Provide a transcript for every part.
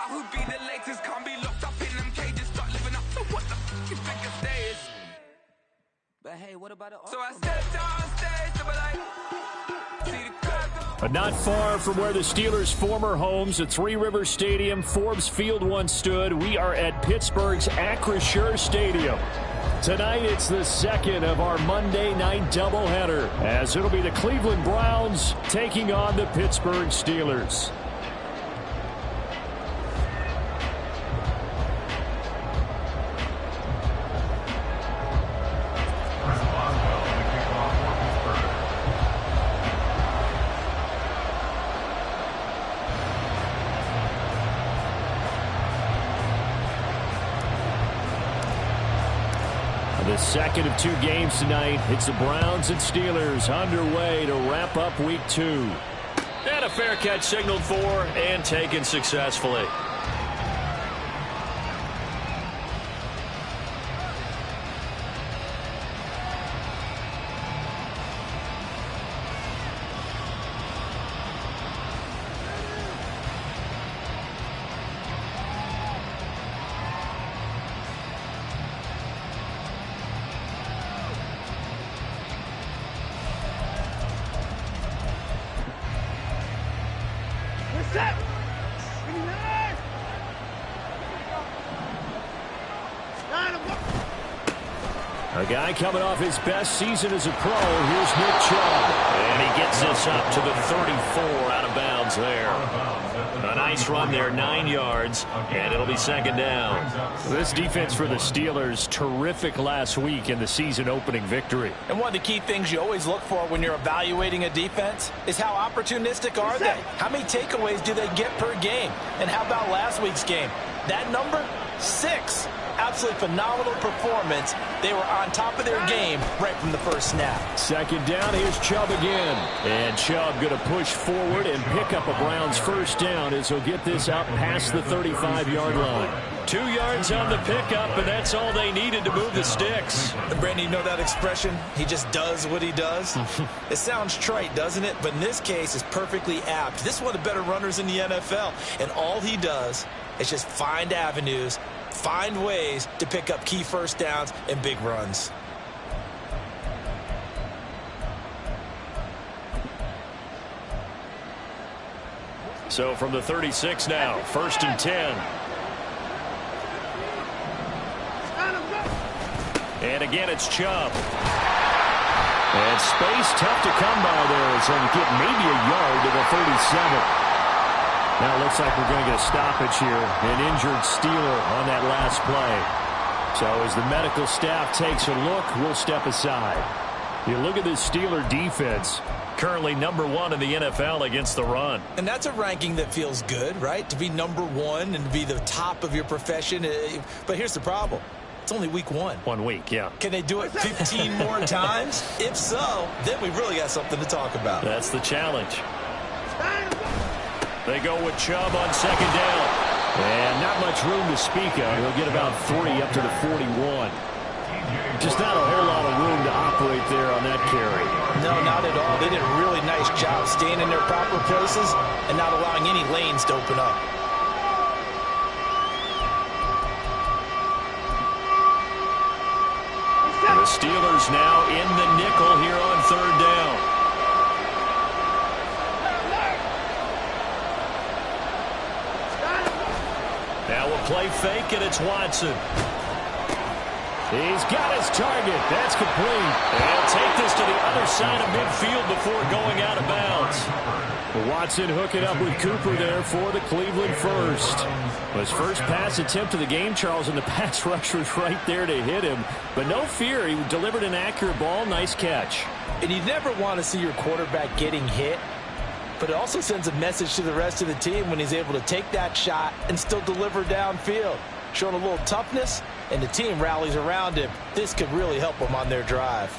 who'd be the latest? Can't be locked up in them cages. Start living up to what the f you think a day is. But hey, what about it? So I stepped on stage to be like, see the crowd. But not far from where the Steelers' former homes at Three Rivers Stadium, Forbes Field once stood, we are at Pittsburgh's Acrisure Stadium. Tonight, it's the second of our Monday night doubleheader, as it'll be the Cleveland Browns taking on the Pittsburgh Steelers. The second of two games tonight. It's the Browns and Steelers underway to wrap up week 2. And a fair catch signaled for and taken successfully. A guy coming off his best season as a pro. Here's Tnchuck. And he gets this up to the 34 out of bounds there. A nice run there, 9 yards, and it'll be second down. This defense for the Steelers, terrific last week in the season opening victory. And one of the key things you always look for when you're evaluating a defense is how opportunistic are they? How many takeaways do they get per game? And how about last week's game? That number, 6. Absolutely phenomenal performance. They were on top of their game right from the first snap. Second down, here's Chubb again. And Chubb going to push forward and pick up a Browns first down as he'll get this up past the 35-yard line. 2 yards on the pickup, and that's all they needed to move the sticks. Brandon, you know that expression? He just does what he does? It sounds trite, doesn't it? But in this case, it's perfectly apt. This is one of the better runners in the NFL, and all he does is just find avenues, find ways to pick up key first downs and big runs. So from the 36 now, 1st and 10. And again, it's Chubb. And space tough to come by there as he'll get maybe a yard to the 37. Now it looks like we're going to get a stoppage here. An injured Steeler on that last play. So as the medical staff takes a look, we'll step aside. You look at this Steeler defense, currently number 1 in the NFL against the run. And that's a ranking that feels good, right? To be number 1 and to be the top of your profession. But here's the problem. It's only week 1. 1 week, yeah. Can they do it 15 more times? If so, then we really got something to talk about. That's the challenge. They go with Chubb on second down. And not much room to speak of. He'll get about 3 up to the 41. Just not a whole lot of room to operate there on that carry. No, not at all. They did a really nice job staying in their proper places and not allowing any lanes to open up. The Steelers now in the nickel here on third down. Now we'll play fake, and it's Watson. He's got his target. That's complete. And he'll take this to the other side of midfield before going out of bounds. Watson hooking up with Cooper there for the Cleveland first. His first pass attempt of the game, Charles, and the pass rusher's right there to hit him. But no fear, he delivered an accurate ball. Nice catch. And you never want to see your quarterback getting hit. But it also sends a message to the rest of the team when he's able to take that shot and still deliver downfield. Showing a little toughness, and the team rallies around him. This could really help them on their drive.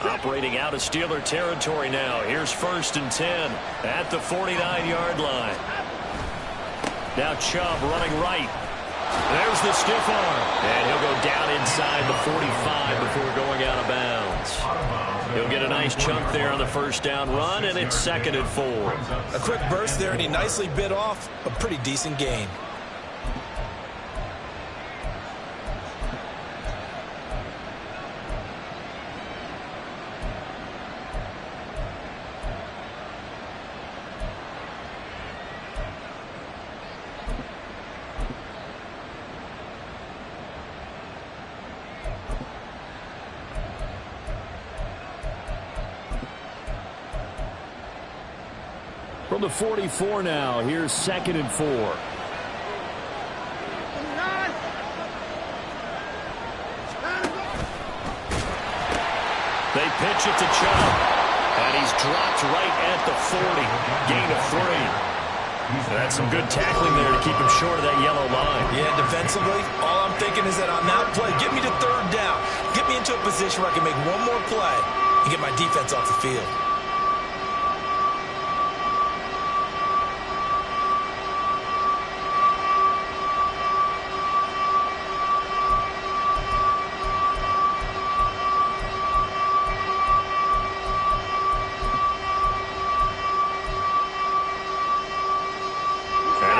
Operating out of Steeler territory now. Here's 1st and 10 at the 49-yard line. Now Chubb running right. There's the stiff arm. And he'll go down inside the 45 before going out of bounds. He'll get a nice chunk there on the first down run, and it's 2nd and 4. A quick burst there, and he nicely bit off a pretty decent gain. From the 44 now, here's 2nd and 4. They pitch it to Chubb, and he's dropped right at the 40. Gain of 3. That's some good tackling there to keep him short of that yellow line. Yeah, defensively, all I'm thinking is that on that play, get me to 3rd down. Get me into a position where I can make one more play and get my defense off the field.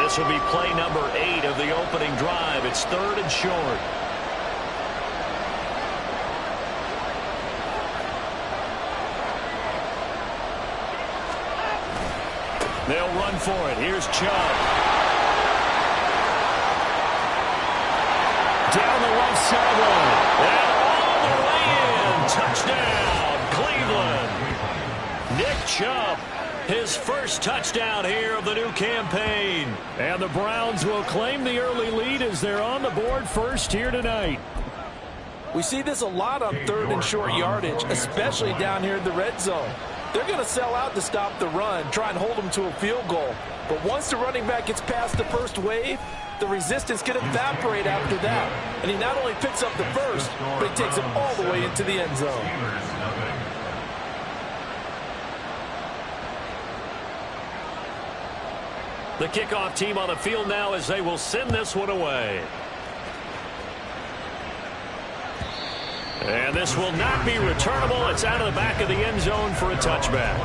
This will be play number 8 of the opening drive. It's 3rd and short. They'll run for it. Here's Chubb. Down the left sideline. And all the way in. Touchdown, Cleveland. Nick Chubb. His first touchdown here of the new campaign. And the Browns will claim the early lead as they're on the board first here tonight. We see this a lot on 3rd and short yardage, especially down here in the red zone. They're going to sell out to stop the run, try and hold them to a field goal. But once the running back gets past the first wave, the resistance can evaporate after that. And he not only picks up the first, but he takes it all the way into the end zone. The kickoff team on the field now as they will send this one away. And this will not be returnable. It's out of the back of the end zone for a touchback.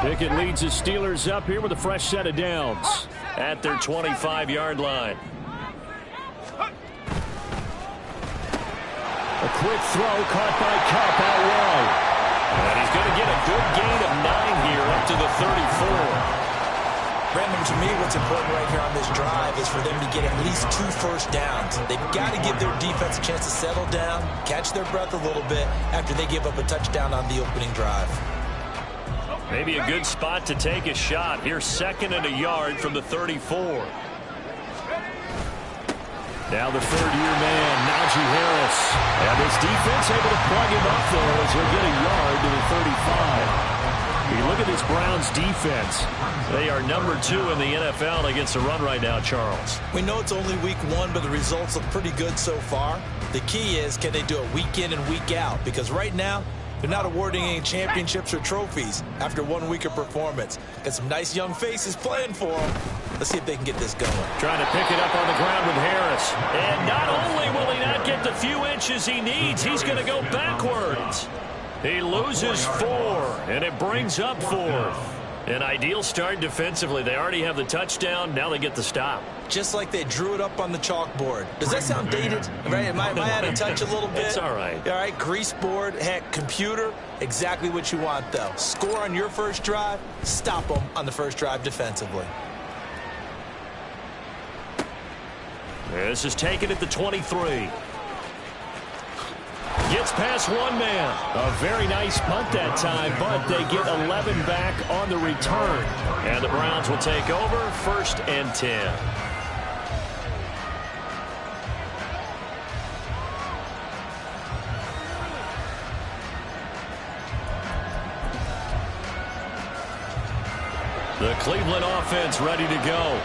Pickett leads his Steelers up here with a fresh set of downs at their 25-yard line. A quick throw caught by Kupp out wide. And he's going to get a good gain of 9 here up to the 34. Brandon, to me, what's important right here on this drive is for them to get at least 2 first downs. They've got to give their defense a chance to settle down, catch their breath a little bit after they give up a touchdown on the opening drive. Maybe a good spot to take a shot. Here's 2nd and a yard from the 34. Now the 3rd-year man, Najee Harris. And this defense able to plug him up there as he'll get a yard to the 35. You look at this Browns defense. They are number 2 in the NFL against the run right now, Charles. We know it's only week 1, but the results look pretty good so far. The key is, can they do it week in and week out? Because right now, they're not awarding any championships or trophies after 1 week of performance. Got some nice young faces playing for them. Let's see if they can get this going. Trying to pick it up on the ground with Harris. And not only will he not get the few inches he needs, he's going to go backwards. He loses 4, and it brings up 4th. An ideal start defensively. They already have the touchdown. Now they get the stop. Just like they drew it up on the chalkboard. Does that sound dated? Right? Am I out of touch a little bit? It's all right. All right, grease board, heck, computer, exactly what you want, though. Score on your first drive, stop them on the first drive defensively. This is taken at the 23. Gets past 1 man. A very nice punt that time, but they get 11 back on the return. And the Browns will take over 1st and 10. The Cleveland offense ready to go.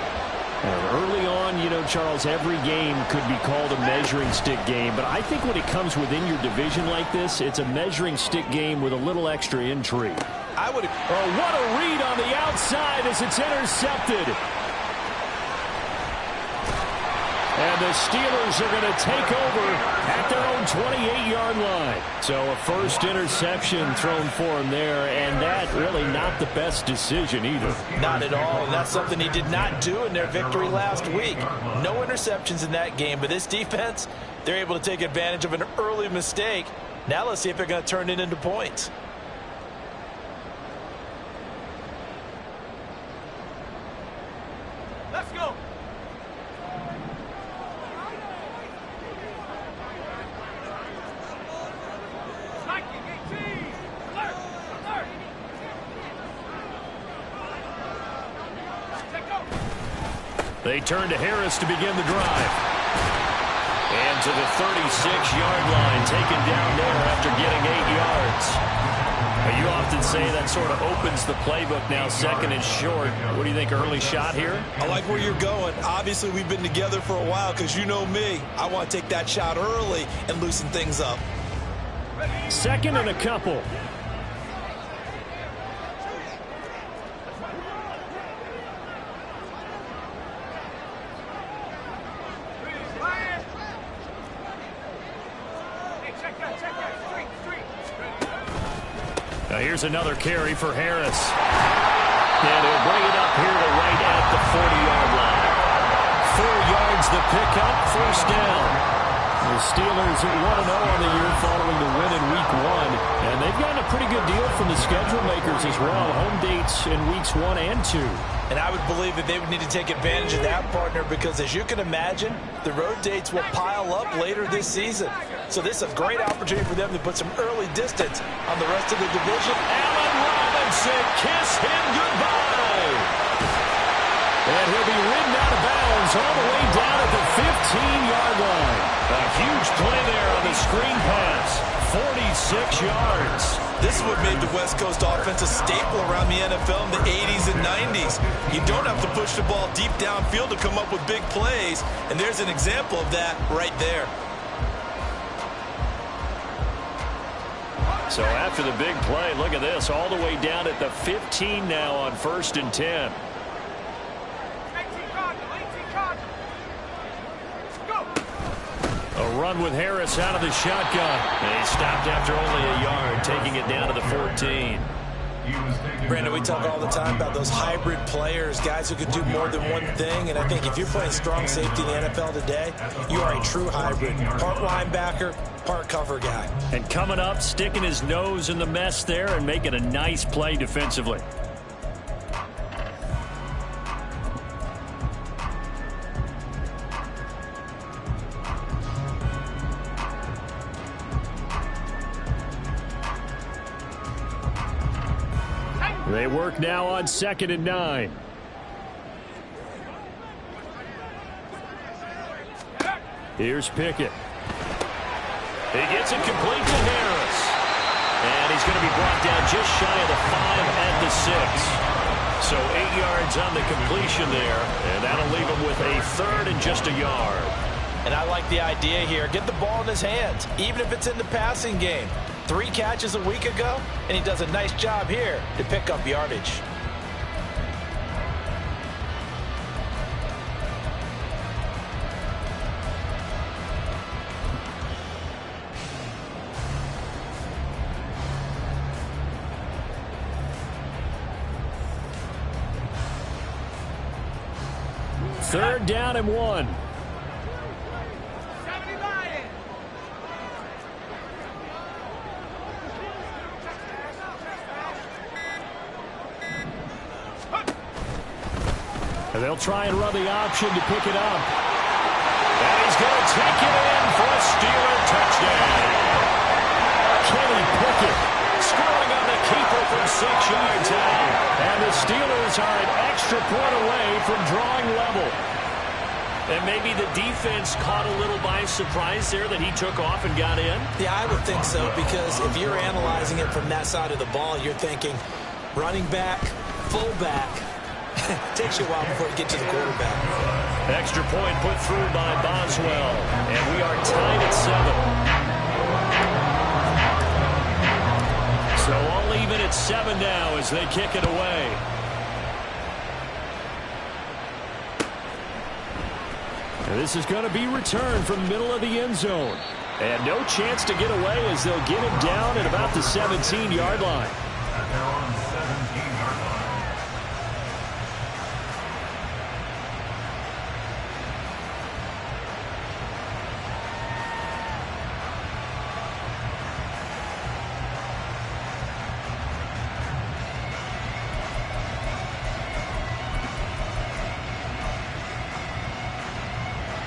And early on, you know, Charles, every game could be called a measuring stick game. But I think when it comes within your division like this, it's a measuring stick game with a little extra intrigue. I would. Oh, what a read on the outside as it's intercepted. And the Steelers are going to take over at their own 28-yard line. So a first interception thrown for him there, and that really not the best decision either. Not at all, and that's something he did not do in their victory last week. No interceptions in that game, but this defense, they're able to take advantage of an early mistake. Now let's see if they're going to turn it into points. Let's go. They turn to Harris to begin the drive. And to the 36-yard line, taken down there after getting 8 yards. Now, you often say that sort of opens the playbook now, second and short. What do you think, early shot here? I like where you're going. Obviously, we've been together for a while because you know me. I want to take that shot early and loosen things up. Second and a couple. Now here's another carry for Harris. And he'll bring it up here to right at the 40-yard line. 4 yards the pickup, first down. The Steelers 1-0 on the year following the win in Week 1. And they've gotten a pretty good deal from the schedule makers as well. Home dates in Weeks 1 and 2. And I would believe that they would need to take advantage of that, partner, because as you can imagine, the road dates will pile up later this season. So this is a great opportunity for them to put some early distance on the rest of the division. Allen Robinson, kiss him goodbye. And he'll be ridden out of bounds all the way down at the 15-yard line. A huge play there on the screen pass. 46 yards. This is what made the West Coast offense a staple around the NFL in the 80s and 90s. You don't have to push the ball deep downfield to come up with big plays, and there's an example of that right there. So after the big play, look at this, all the way down at the 15 now on 1st and 10. A run with Harris out of the shotgun. And he stopped after only a yard, taking it down to the 14. Brandon, we talk all the time about those hybrid players, guys who can do more than one thing. And I think if you're playing strong safety in the NFL today, you are a true hybrid. Part linebacker, part cover guy. And coming up, sticking his nose in the mess there and making a nice play defensively. They work now on 2nd and 9. Here's Pickett. He gets it complete to Harris. And he's going to be brought down just shy of the 5 at the 6. So 8 yards on the completion there. And that'll leave him with a 3rd and just a yard. And I like the idea here. Get the ball in his hands, even if it's in the passing game. 3 catches a week ago, and he does a nice job here to pick up yardage. Third down and 1. And they'll try and run the option to pick it up. And he's going to take it in for a Steeler touchdown. Kenny Pickett scoring on the keeper from 6 yards out. And the Steelers are an extra point away from drawing level. And maybe the defense caught a little by surprise there that he took off and got in? Yeah, I would think so, because if you're analyzing it from that side of the ball, you're thinking running back, fullback, Takes you a while before you get to the quarterback. Extra point put through by Boswell. And we are tied at 7. So all even at 7 now as they kick it away. And this is going to be returned from the middle of the end zone. And no chance to get away as they'll get him down at about the 17-yard line.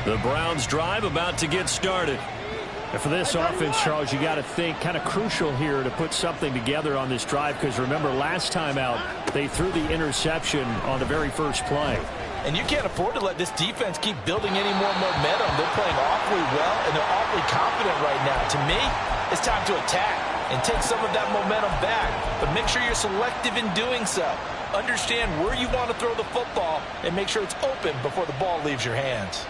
The Browns drive about to get started. And for this offense, Charles, you got to think kind of crucial here to put something together on this drive, because remember last time out they threw the interception on the very first play. And you can't afford to let this defense keep building any more momentum. They're playing awfully well, and they're awfully confident right now. To me, it's time to attack and take some of that momentum back. But make sure you're selective in doing so. Understand where you want to throw the football and make sure it's open before the ball leaves your hands.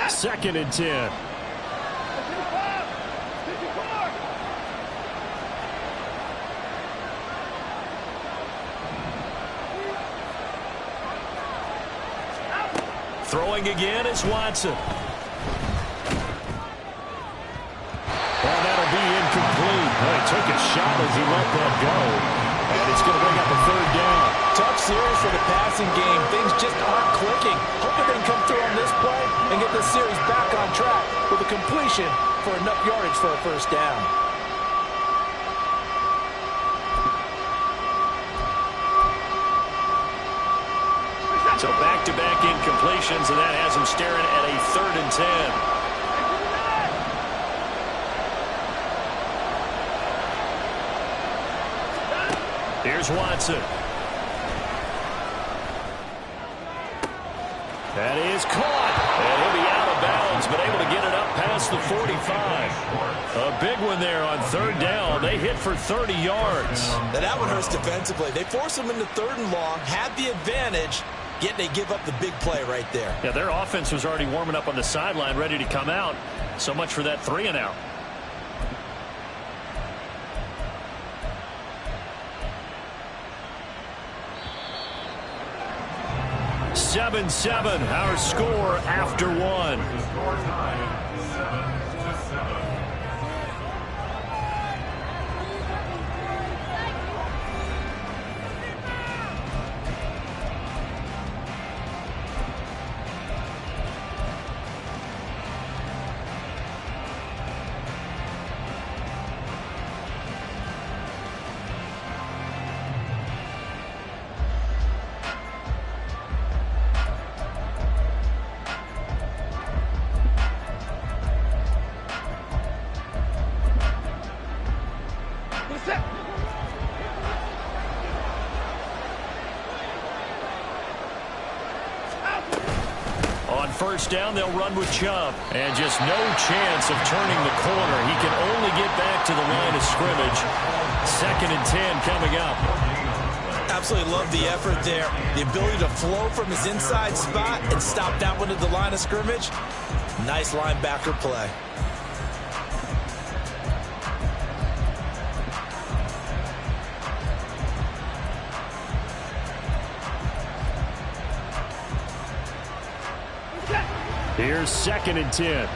Second and 10. Throwing again is Watson. Well, that'll be incomplete. Well, he took a shot as he let that go. And it's going to bring up a third down. Tough series for the passing game. Things just aren't clicking. Hoping they can come through on this play and get this series back on track with a completion for enough yardage for a first down. So back-to-back incompletions, and that has him staring at a 3rd and 10. Here's Watson. That is caught. And he'll be out of bounds, but able to get it up past the 45. A big one there on 3rd down. They hit for 30 yards. Now that one hurts defensively. They force him into 3rd and long, had the advantage, yet they give up the big play right there. Yeah, their offense was already warming up on the sideline, ready to come out. So much for that 3 and out. Seven, our score after 1. First down, they'll run with Chubb. And just no chance of turning the corner. He can only get back to the line of scrimmage. 2nd and 10 coming up. Absolutely love the effort there. The ability to flow from his inside spot and stop that one at the line of scrimmage. Nice linebacker play. Here's 2nd and 10.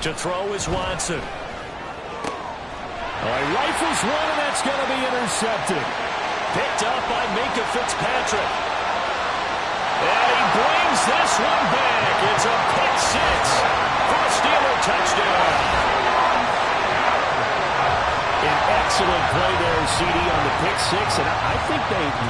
To throw is Watson. He rifles one, and that's going to be intercepted. Picked up by Minka Fitzpatrick. And he brings this one back. It's a pick 6 for a Steeler touchdown. An Excellent play there, CD, on the pick six. And I think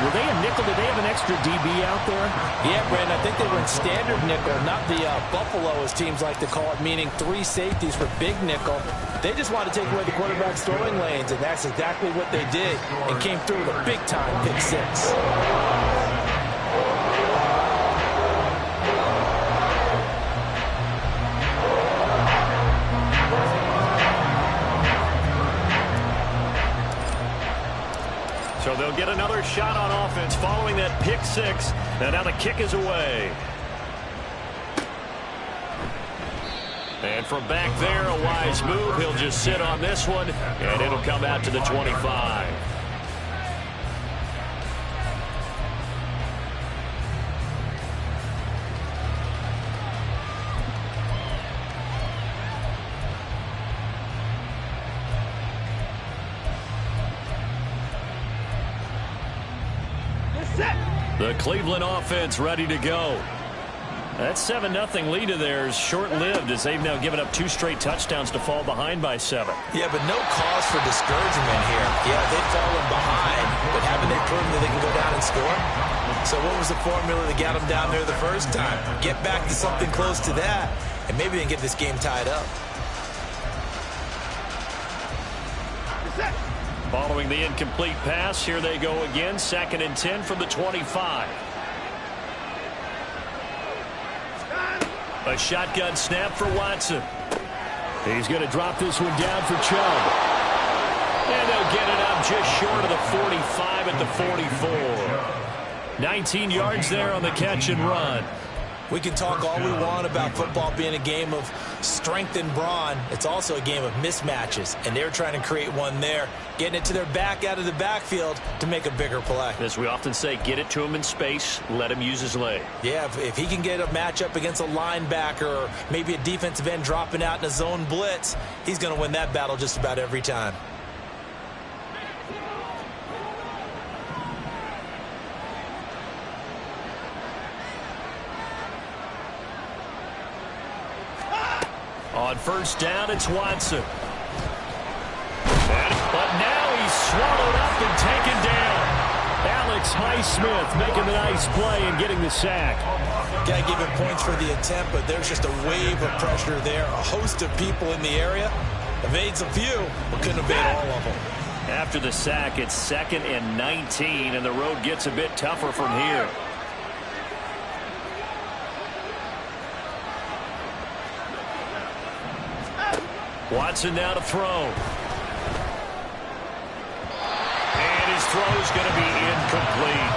were they a nickel? Did they have an extra DB out there? Yeah, Brandon, I think they were in standard nickel, not the Buffalo, as teams like to call it, meaning 3 safeties for big nickel. They just wanted to take away the quarterback's throwing lanes, and that's exactly what they did, and came through with a big-time pick six. So they'll get another shot on offense following that pick six. And now the kick is away. And from back there, a wise move. He'll just sit on this one, and it'll come out to the 25. The Cleveland offense ready to go. That 7-0 lead of theirs short-lived as they've now given up 2 straight touchdowns to fall behind by 7. Yeah, but no cause for discouragement here. Yeah, they've fallen behind, but haven't they proven that they can go down and score? So what was the formula that got them down there the first time? Get back to something close to that, and maybe they can get this game tied up. Following the incomplete pass, here they go again. 2nd and 10 from the 25. A shotgun snap for Watson. He's going to drop this one down for Chubb. And they'll get it up just short of the 45 at the 44. 19 yards there on the catch and run. We can talk all we want about football being a game of strength and brawn. It's also a game of mismatches, and they're trying to create one there, getting it to their back out of the backfield to make a bigger play. As we often say, get it to him in space, let him use his leg. Yeah, if he can get a matchup against a linebacker or maybe a defensive end dropping out in a zone blitz, he's going to win that battle just about every time. On first down, it's Watson. But now he's swallowed up and taken down. Alex Highsmith making the nice play and getting the sack. Got to give him points for the attempt, but there's just a wave of pressure there. A host of people in the area. Evades a few, but couldn't evade all of them. After the sack, it's 2nd and 19, and the road gets a bit tougher from here. Watson now to throw. And his throw is going to be incomplete.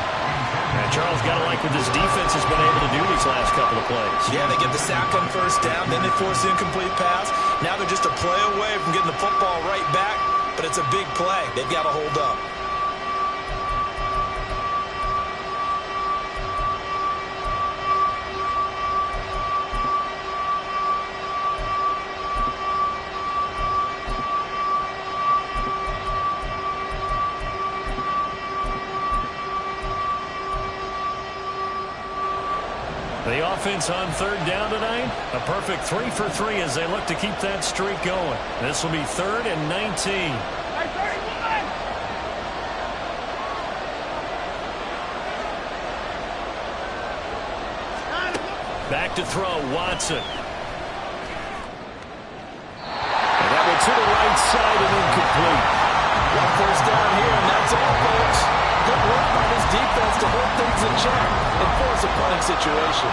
And Charles, got to like what this defense has been able to do these last couple of plays. Yeah, they get the sack on first down, then they force the incomplete pass. Now they're just a play away from getting the football right back, but it's a big play. They've got to hold up. The offense on 3rd down tonight, a perfect 3 for 3 as they look to keep that streak going. This will be 3rd and 19. Back to throw, Watson. And that one to the right side and incomplete. One first down here, and that's all, folks. Good work by this defense to hold things in check and force a punting situation.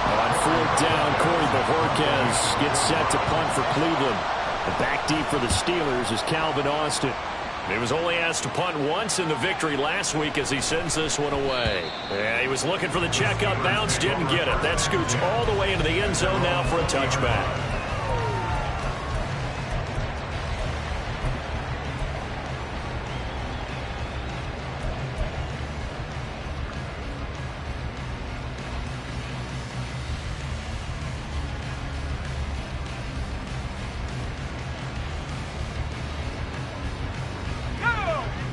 On 4th down, Corey Bojorquez gets set to punt for Cleveland. The back deep for the Steelers is Calvin Austin. He was only asked to punt once in the victory last week as he sends this one away. Yeah, he was looking for the checkup bounce, didn't get it. That scoots all the way into the end zone now for a touchback.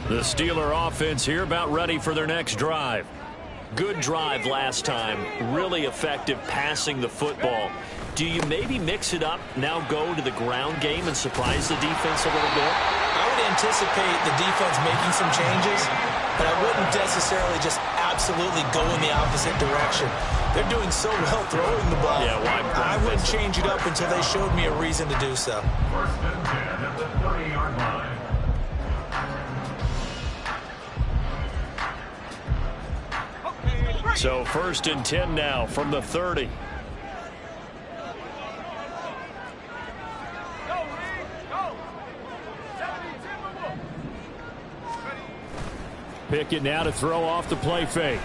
The Steeler offense here about ready for their next drive. Good drive last time. Really effective passing the football. Do you maybe mix it up, now go to the ground game and surprise the defense a little bit? I would anticipate the defense making some changes, but I wouldn't necessarily just absolutely go in the opposite direction. They're doing so well throwing the ball. Yeah, I wouldn't change it up until they showed me a reason to do so. First and 10 at the 30-yard line. So first and 10 now from the 30. Pickett now to throw off the play fake.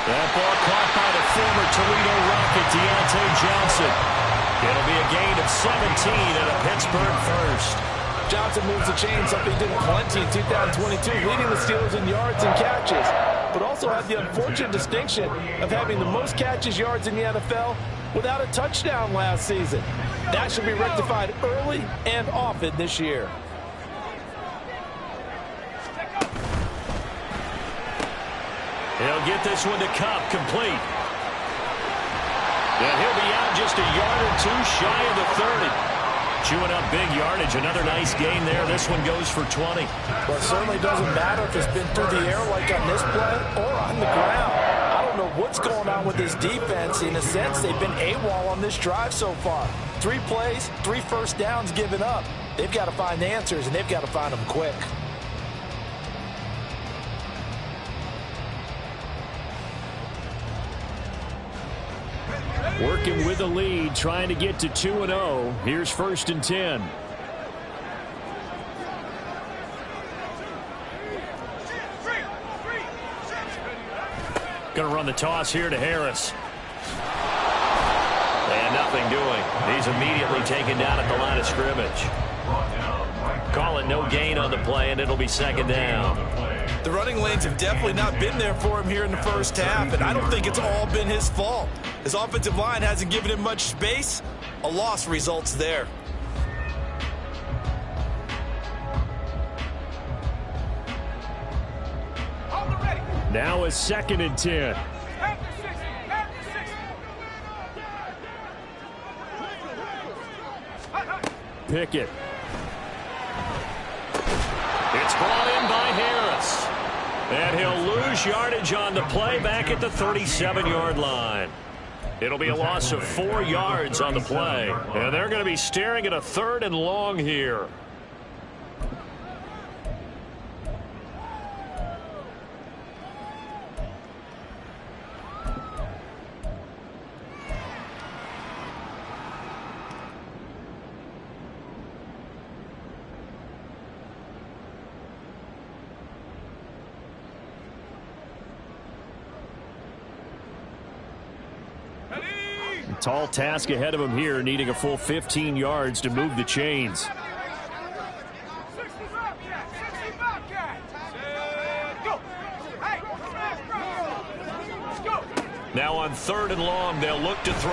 That ball caught by the former Toledo Rocket, Tnchuck Johnson. It'll be a gain of 17 and a Pittsburgh first. Johnson moves the chains up. He did plenty in 2022, leading the Steelers in yards and catches, but also had the unfortunate distinction of having the most catches, yards in the NFL without a touchdown last season. That should be rectified early and often this year. He'll get this one to Cup, complete. And he'll be out just a yard or two shy of the 30. Chewing up big yardage. Another nice gain there. This one goes for 20. Well, it certainly doesn't matter if it's been through the air like on this play or on the ground. I don't know what's going on with this defense. In a sense, they've been AWOL on this drive so far. 3 plays, 3 first downs given up. They've got to find answers, and they've got to find them quick. Working with the lead, trying to get to 2-0. Here's first and 10. Going to run the toss here to Harris. And nothing doing. He's immediately taken down at the line of scrimmage. Call it no gain on the play, and it'll be second down. The running lanes have definitely not been there for him here in the first half, and I don't think it's all been his fault. His offensive line hasn't given him much space. A loss results there. Now a second and 10. Pickett. It's brought in by Harris. And he'll lose yardage on the play back at the 37-yard line. It'll be a loss of 4 yards on the play. And they're going to be staring at a 3rd and long here. Tall task ahead of him here, needing a full 15 yards to move the chains. Now on 3rd and long, they'll look to throw.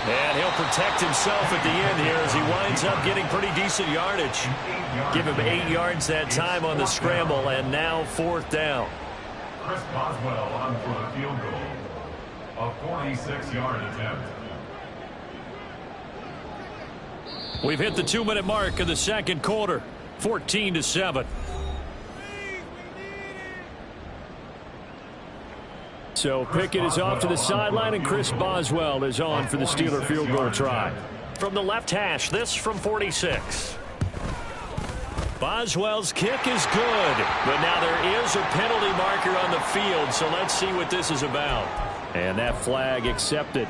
And he'll protect himself at the end here as he winds up getting pretty decent yardage. Give him 8 yards that time on the scramble, and now 4th down. Chris Boswell on for the field goal. A 46-yard attempt. We've hit the 2-minute mark of the second quarter. 14-7. So Pickett is off to the sideline, and Chris Boswell is on for the Steeler field goal try. From the left hash, this from 46. Boswell's kick is good, but now there is a penalty marker on the field, so let's see what this is about. And that flag accepted.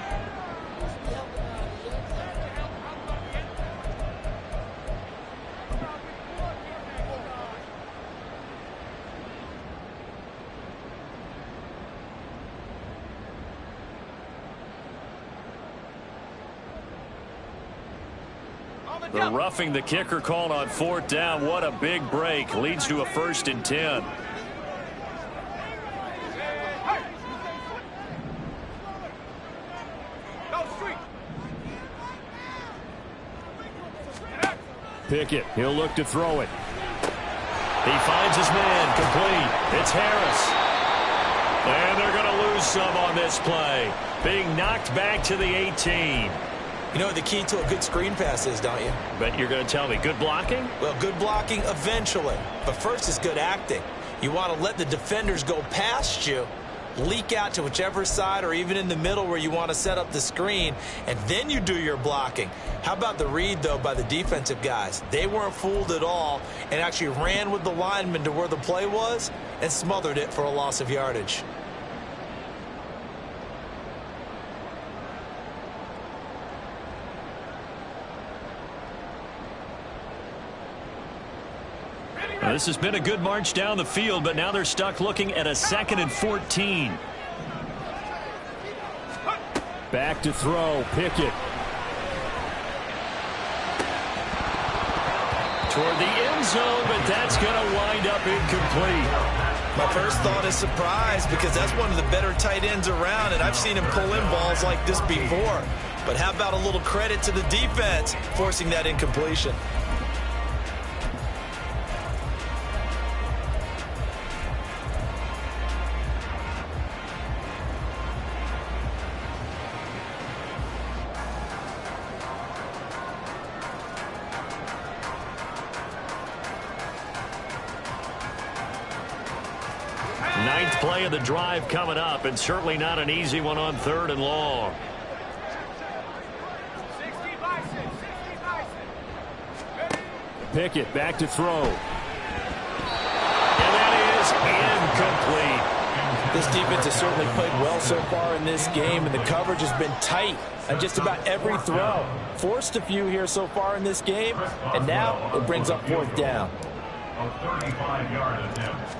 The roughing the kicker called on 4th down. What a big break. Leads to a 1st and 10. Pickett, he'll look to throw it. He finds his man, complete. It's Harris. And they're going to lose some on this play. Being knocked back to the 18. You know what the key to a good screen pass is, don't you? But you're going to tell me, good blocking? Well, good blocking eventually. But first is good acting. You want to let the defenders go past you, leak out to whichever side or even in the middle where you want to set up the screen, and then you do your blocking. How about the read, though, by the defensive guys? They weren't fooled at all and actually ran with the lineman to where the play was and smothered it for a loss of yardage. Now, this has been a good march down the field, but now they're stuck looking at a 2nd and 14. Back to throw, Pickett. Toward the end zone, but that's going to wind up incomplete. My first thought is surprise because that's one of the better tight ends around, and I've seen him pull in balls like this before. But how about a little credit to the defense forcing that incompletion? Ninth play of the drive coming up, and certainly not an easy one on 3rd and long. Pickett back to throw. And that is incomplete. This defense has certainly played well so far in this game, and the coverage has been tight on just about every throw. Forced a few here so far in this game, and now it brings up 4th down. A 35-yard attempt.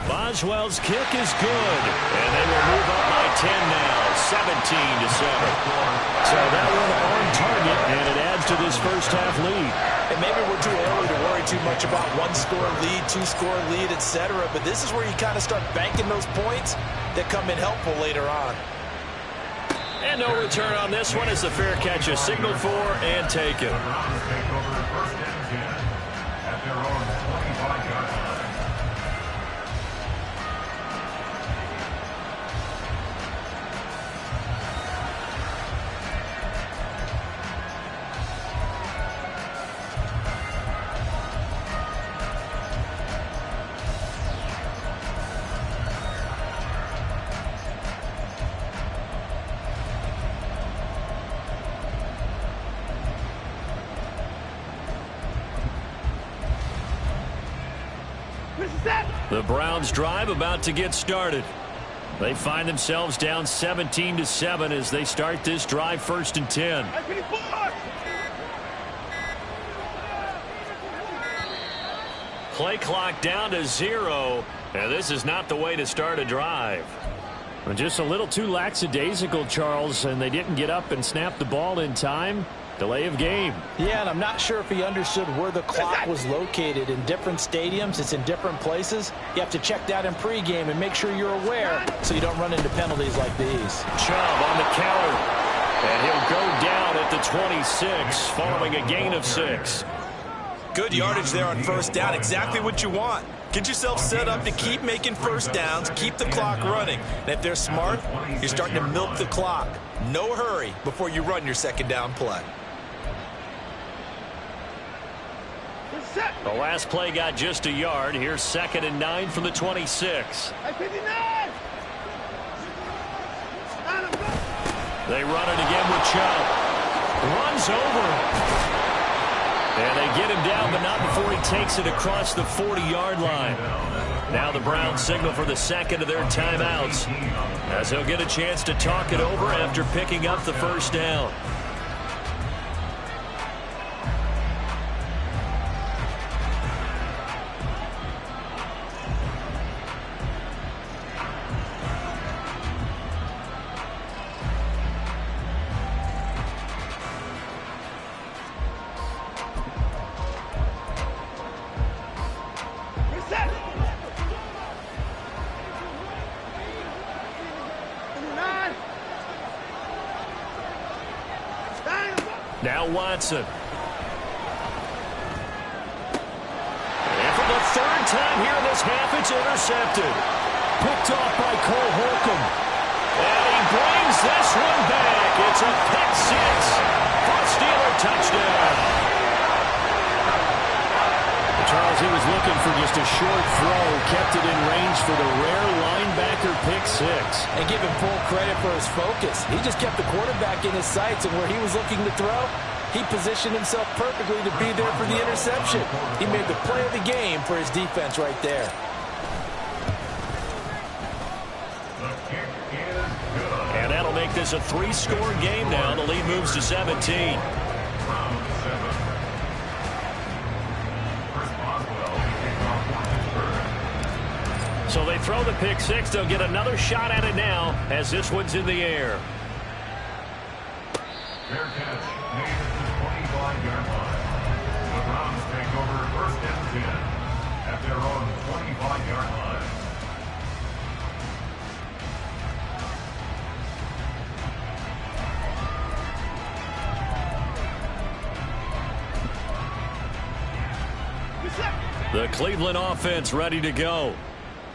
Boswell's kick is good, and they will move up by 10 now, 17-7. So that one on target, and it adds to this first half lead. And maybe we're too early to worry too much about 1-score lead, 2-score lead, etc. But this is where you kind of start banking those points that come in helpful later on. And no return on this one as the fair catch is signaled for and taken. The Browns take over 1st and 10 at their own 25-yard line. The Browns drive about to get started. They find themselves down 17-7 as they start this drive 1st and 10. Play clock down to 0, and this is not the way to start a drive. Just a little too lackadaisical, Charles, and they didn't get up and snap the ball in time. Delay of game. Yeah, and I'm not sure if he understood where the clock was located. In different stadiums, it's in different places. You have to check that in pregame and make sure you're aware so you don't run into penalties like these. Chubb on the counter, and he'll go down at the 26 following a gain of 6. Good yardage there on 1st down. Exactly what you want. Get yourself set up to keep making 1st downs, keep the clock running. And if they're smart, you're starting to milk the clock. No hurry before you run your 2nd down play. The last play got just a yard. Here's 2nd and 9 from the 26. They run it again with Chubb. Runs over. And they get him down, but not before he takes it across the 40-yard line. Now the Browns signal for the 2nd of their timeouts, as they'll get a chance to talk it over after picking up the 1st down. Now Watson. And for the 3rd time here in this half, it's intercepted. Picked off by Cole Holcomb. And he brings this one back. It's a Charles, he was looking for just a short throw, kept it in range for the rare linebacker pick six. And give him full credit for his focus. He just kept the quarterback in his sights, and where he was looking to throw, he positioned himself perfectly to be there for the interception. He made the play of the game for his defense right there. And that'll make this a 3-score game now. The lead moves to 17. So they throw the pick six. They'll get another shot at it now as this one's in the air. Fair catch made at the 25-yard line. The Browns take over 1st and 10 at their own 25-yard line. The Cleveland offense ready to go.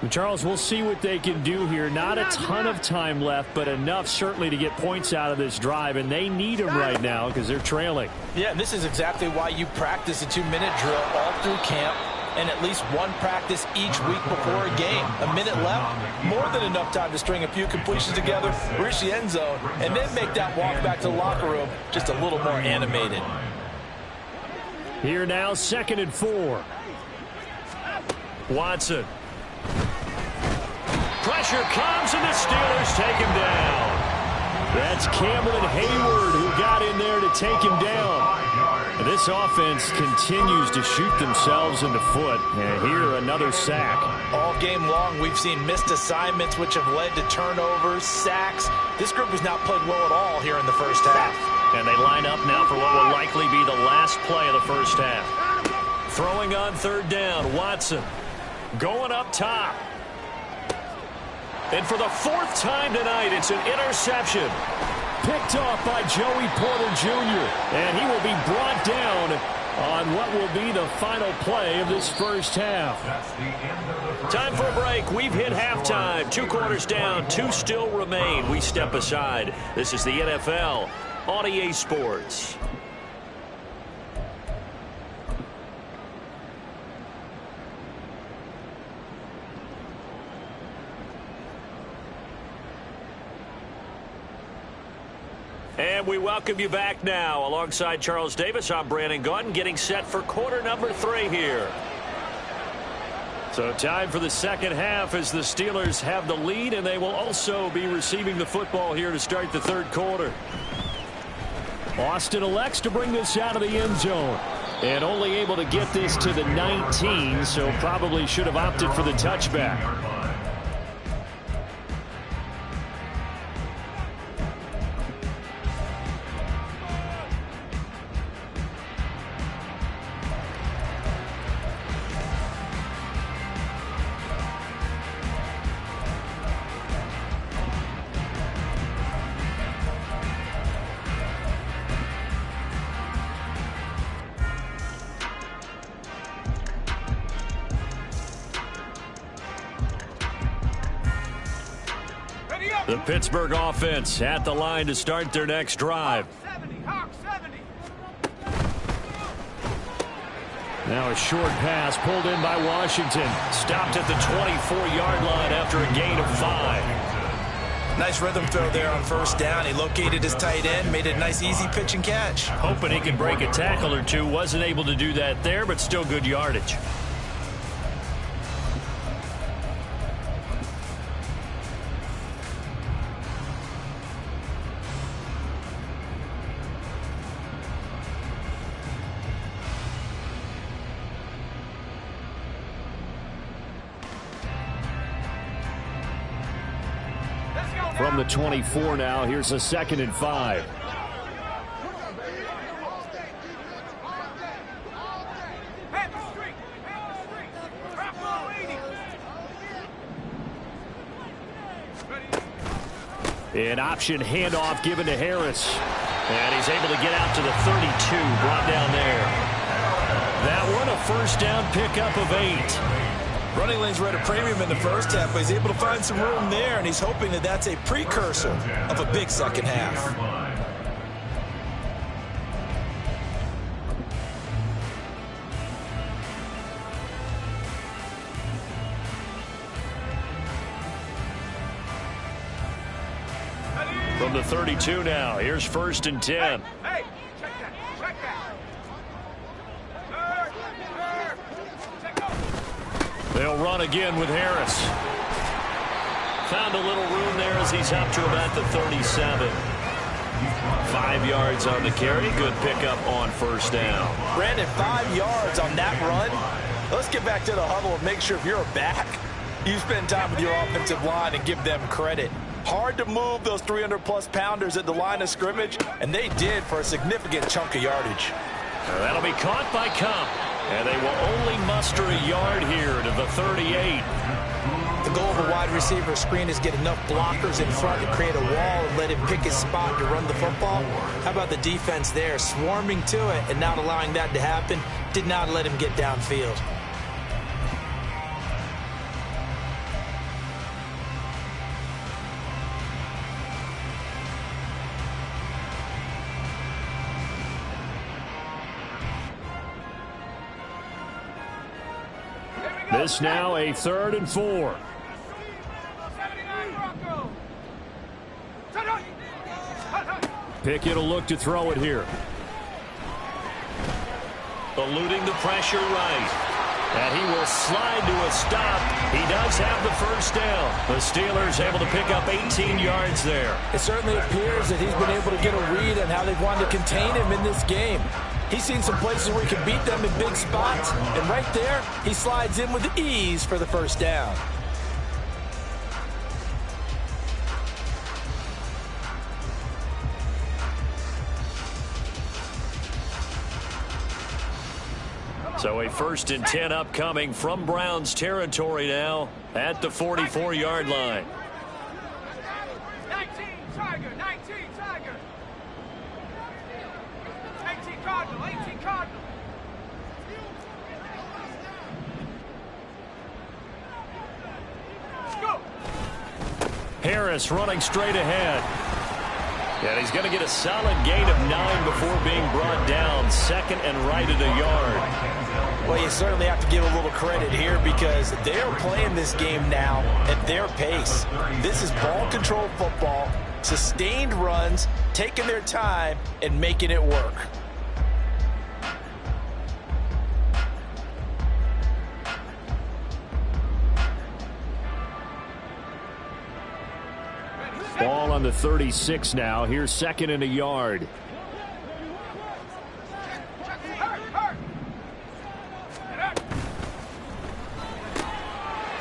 Charles, we'll see what they can do here. Not a ton of time left, but enough certainly to get points out of this drive, and they need them right now because they're trailing. Yeah, this is exactly why you practice a 2-minute drill all through camp and at least one practice each week before a game. A minute left, more than enough time to string a few completions together, reach the end zone, and then make that walk back to the locker room just a little more animated. Here now, 2nd and 4. Watson. Pressure comes, and the Steelers take him down. That's Cameron Hayward who got in there to take him down. And this offense continues to shoot themselves in the foot. And here, another sack. All game long, we've seen missed assignments, which have led to turnovers, sacks. This group has not played well at all here in the first half. And they line up now for what will likely be the last play of the first half. Throwing on 3rd down, Watson. Going up top. And for the 4th time tonight, it's an interception. Picked off by Joey Porter Jr. And he will be brought down on what will be the final play of this first half. Time for a break. We've hit halftime. 2 quarters down, 2 still remain. We step aside. This is the NFL on EA Sports. And we welcome you back now. Alongside Charles Davis, I'm Brandon Gaudin, getting set for quarter number 3 here. So time for the second half as the Steelers have the lead, and they will also be receiving the football here to start the 3rd quarter. Austin elects to bring this out of the end zone. And only able to get this to the 19, so probably should have opted for the touchback. The Pittsburgh offense at the line to start their next drive. Now a short pass pulled in by Washington. Stopped at the 24-yard line after a gain of 5. Nice rhythm throw there on 1st down. He located his tight end, made it a nice, easy pitch and catch. Hoping he could break a tackle or two. Wasn't able to do that there, but still good yardage. From the 24 now, here's a 2nd and 5. An option handoff given to Harris. And he's able to get out to the 32, brought down there. That one, a 1st down pickup of 8. Running lanes were at a premium in the first half, but he's able to find some room there, and he's hoping that that's a precursor of a big second half. From the 32 now, here's 1st and 10. Hey, check that. They'll run again with Harris. Found a little room there as he's up to about the 37. 5 yards on the carry. Good pickup on 1st down. Brandon, 5 yards on that run. Let's get back to the huddle and make sure if you're a back, you spend time with your offensive line and give them credit. Hard to move those 300-plus pounders at the line of scrimmage, and they did for a significant chunk of yardage. That'll be caught by Cup, and they will only muster a yard here to the 38. The goal of a wide receiver screen is get enough blockers in front to create a wall and let him pick his spot to run the football. How about the defense there, swarming to it and not allowing that to happen? Did not let him get downfield. This now a 3rd and 4. Pickett will look to throw it here. Eluding the pressure right. And he will slide to a stop. He does have the 1st down. The Steelers able to pick up 18 yards there. It certainly appears that he's been able to get a read on how they've wanted to contain him in this game. He's seen some places where he can beat them in big spots. And right there, he slides in with ease for the 1st down. So a 1st and 10 upcoming from Browns territory now at the 44-yard line. 19 Tiger. 18 Cardinal. Let's go. Harris running straight ahead. And he's going to get a solid gain of 9 before being brought down. 2nd and right at a yard. Well, you certainly have to give a little credit here because they are playing this game now at their pace. This is ball control football, sustained runs, taking their time, and making it work. Ball on the 36 now. Here's 2nd and a yard.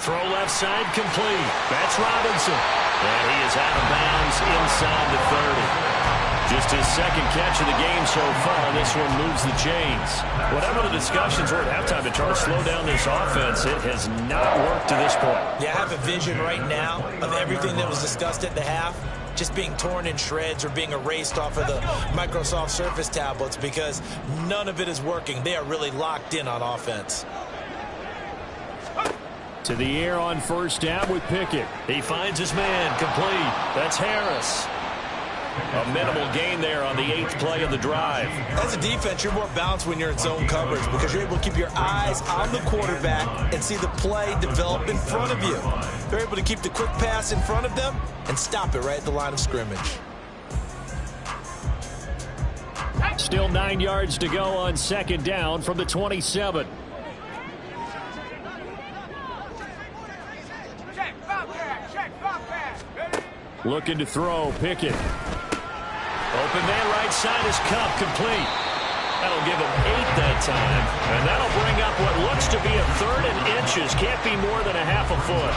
Throw left side complete. That's Robinson. And he is out of bounds inside the 30. Just his 2nd catch of the game so far. This one moves the chains. Whatever the discussions were at halftime to try to slow down this offense, it has not worked to this point. Yeah, I have a vision right now of everything that was discussed at the half just being torn in shreds or being erased off of the Microsoft Surface tablets because none of it is working. They are really locked in on offense. To the air on 1st down with Pickett. He finds his man complete. That's Harris. A minimal gain there on the 8th play of the drive. As a defense, you're more balanced when you're in zone coverage because you're able to keep your eyes on the quarterback and see the play develop in front of you. They're able to keep the quick pass in front of them and stop it right at the line of scrimmage. Still 9 yards to go on 2nd down from the 27. Looking to throw, Pickett. Open man right side is Cup, complete. That'll give him 8 that time. And that'll bring up what looks to be a 3rd and inches. Can't be more than a half a foot.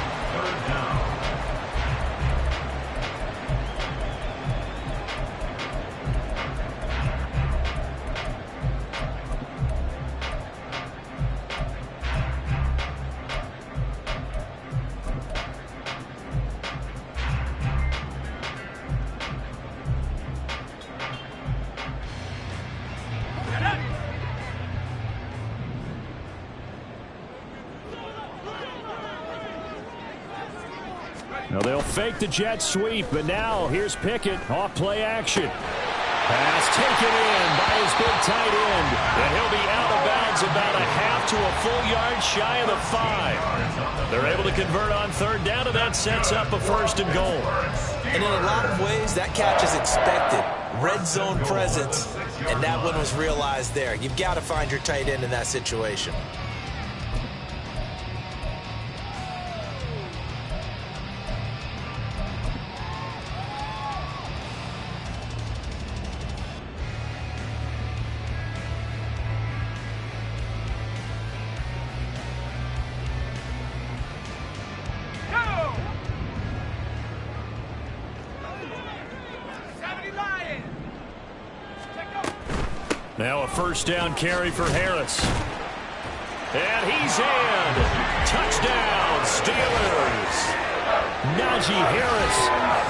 Now they'll fake the jet sweep, but now here's Pickett off play action. Pass taken in by his big tight end. And he'll be out of bounds about a half to a full yard shy of the 5. They're able to convert on third down, and that sets up a first and goal. And in a lot of ways, that catch is expected. Red zone presence, and that one was realized there. You've got to find your tight end in that situation. Now a first down carry for Harris. And he's in. Touchdown, Steelers. Najee Harris,